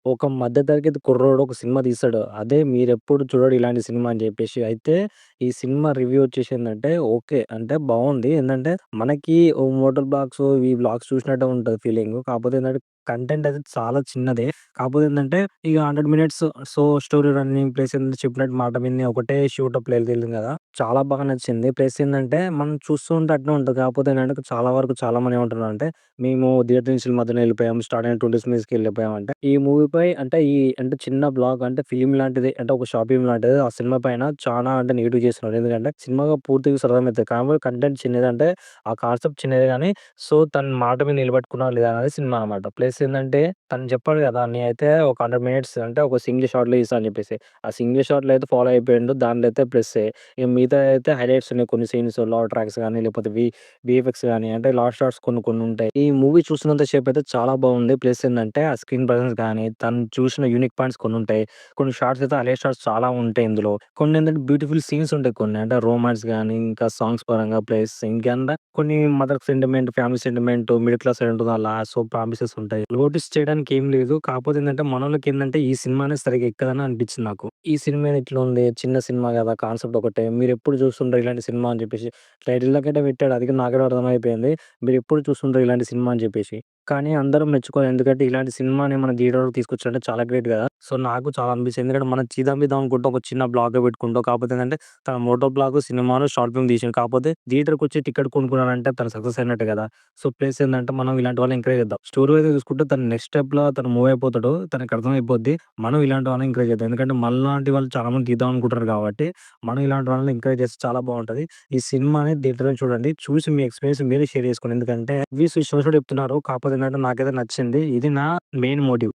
ఒక మధ్య తరగతి కుర్రోడు ఒక సినిమా తీస్తాడు. అదే మీరెప్పుడు చూడడు ఇలాంటి సినిమా అని జెప్పేసి. అయితే ఈ సినిమా రివ్యూ వచ్చేసిందంటే ఓకే. అంటే బావుంది. ఏందంటే మనకి ఓ మోటార్ బ్లాగ్స్, ఈ వ్లాగ్స్ చూసినట్టే ఉంటది ఫీలింగు. కాకపోతే ఏందంటే కంటెంట్ అయితే చాలా చిన్నదే. కాకపోతే ఏందంటే ఇగ 100 మినిట్స్ స్టోరీ రన్నింగ్ ప్లస్ ఏందంటే చెప్పినట్టు మాట విని ఒకటే షూటప్ ఎళ్తుంది గదా! చాలా బాగా నచ్చింది. ప్లస్ ఏందంటే మనం చూస్తూ ఉంటే అట్నే ఉంటది. కాకపోతే ఏంటంటే చాలా వరకు చాలా మంది ఏమంటున్నారంటే మేము థియేటర్ నుంచి మధ్యలో ఎళ్ళిపోయాం. స్టార్ట్ అయిన 2 డేస్ మిస్‌కెళ్ళిపోయాం అంటే, ఈ మూవీపై అంటే అంటే చిన్న బ్లాగ్ అంటే ఫిల్మ్ లాంటిది అంటే ఒక షార్ట్ ఫిల్మ్ లాంటిది ఆ సినిమా పైన చానా అంటే నెగెటివ్ చేస్తున్నారు. ఎందుకంటే సినిమాగా పూర్తిగా అర్థమైతది. కాకపోతే కంటెంట్ చిన్నదంటే ఆ కాన్సెప్ట్ చిన్నదే గానీ తన మాట మీద నిలబెట్టుకున్నాడా లేదా అనేది సినిమా అనమాట. ప్లస్ ఏందంటే తను చెప్పాడు గదా! నేనైతే ఒక 100 మినిట్స్ అంటే ఒక సింగిల్ షాట్‌లో తీస్తా అని జెప్పేసి. ఆ సింగిల్ షాట్‌లో అయితే ఫాలో అయిపోయిండు. దాంట్లో అయితే ప్లస్సే. ఇక మిగతాయి అయితే హైలైట్స్ ఉన్నాయి. కొన్ని సీన్స్ లా ట్రాక్స్ గాని లేకపోతే వీఎఫ్ఎక్స్ గాని అంటే లాస్ట్ షాట్స్ కొన్ని ఉంటాయి. ఈ మూవీ చూసినంత సేపయితే చాలా బావుంది. ప్లస్ ఏందంటే ఆ స్క్రీన్ ప్రెజెన్స్ గాని, తను చూసిన యూనిక్ పాయింట్స్ కొన్నుంటాయి. కొన్ని షాట్స్ అయితే హైలైట్ షాట్స్ చాలా ఉంటాయి ఇందులో. కొన్నేంటంటే బ్యూటిఫుల్ సీన్స్ ఉంటాయి కొన్ని. అంటే రొమాన్స్ గాని, ఇంకా సాంగ్స్ పరంగా ప్లస్ ఇంకేందా కొన్ని mother sentiment, family sentiment, middle class side ఉంటది అలా ప్రామిసెస్ ఉంటాయి. నోటీస్ చేయడానికి ఏం లేదు. కాకపోతే ఏందంటే మనోళ్ళకేందంటే ఈ సినిమానే సరిగ్గా ఎక్కదని అనిపించింది నాకు. ఈ సినిమా ఇట్లుంది. చిన్న సినిమా గదా! కాన్సెప్ట్ ఒకటే. మీరెప్పుడు చూస్తుంటారు ఇలాంటి సినిమా అని జెప్పేసి టైటిల్‌లోకైతే పెట్టాడు. అది కూడా నాకే అర్థమైపోయింది. మీరెప్పుడు చూస్తుంటారు ఇలాంటి సినిమా అని జెప్పేసి. కానీ అందరం మెచ్చుకోవాలి. ఎందుకంటే ఇలాంటి సినిమాని మన థియేటర్‌లోకి తీసుకొచ్చాడంటే చాలా గ్రేట్ గదా! నాకు చాలా అనిపించింది. ఎందుకంటే మనం చేద్దాం చేద్దాం అనుకుంటే ఒక చిన్న బ్లాగే పెట్టుకుంటాం. కాకపోతే ఏందంటే తన మోటో బ్లాగ్, సినిమాను, షార్ట్ ఫిల్మ్ తీసిండు. కాకపోతే థియేటర్‌కొచ్చి టికెట్ కొనుక్కున్నాడంటే తను సక్సెస్ అయినట్టే గదా! ప్లస్ ఏందంటే మనం ఇలాంటి వాళ్ళని ఎంకరేజ్ చేద్దాం. స్టోరీ వైస్‌గా చూసుకుంటే తను నెక్స్ట్ స్టెప్‌లో తను మూవ్ అయిపోతాడు. తనకి అర్థమైపోద్ది. మనం ఇలాంటి వాళ్ళని ఎంకరేజ్ చేద్దాం. ఎందుకంటే మనలాంటి వాళ్ళు చాలా మంది తీద్దాం అనుకుంటారు కాబట్టి, మనం ఇలాంటి వాళ్ళని ఎంకరేజ్ చేస్తే చాలా బావుంటది. ఈ సినిమాని థియేటర్‌లో చూడండి. చూసి మీ ఎక్స్‌పీరియన్స్ మీరే షేర్ చేసుకోండి. ఎందుకంటే రివ్యూస్ ఇష్టం వచ్చినట్టు చెప్తున్నారు. కాకపోతే ఏంటంటే నాకైతే నచ్చింది. ఇది నా మెయిన్ మోటివ్.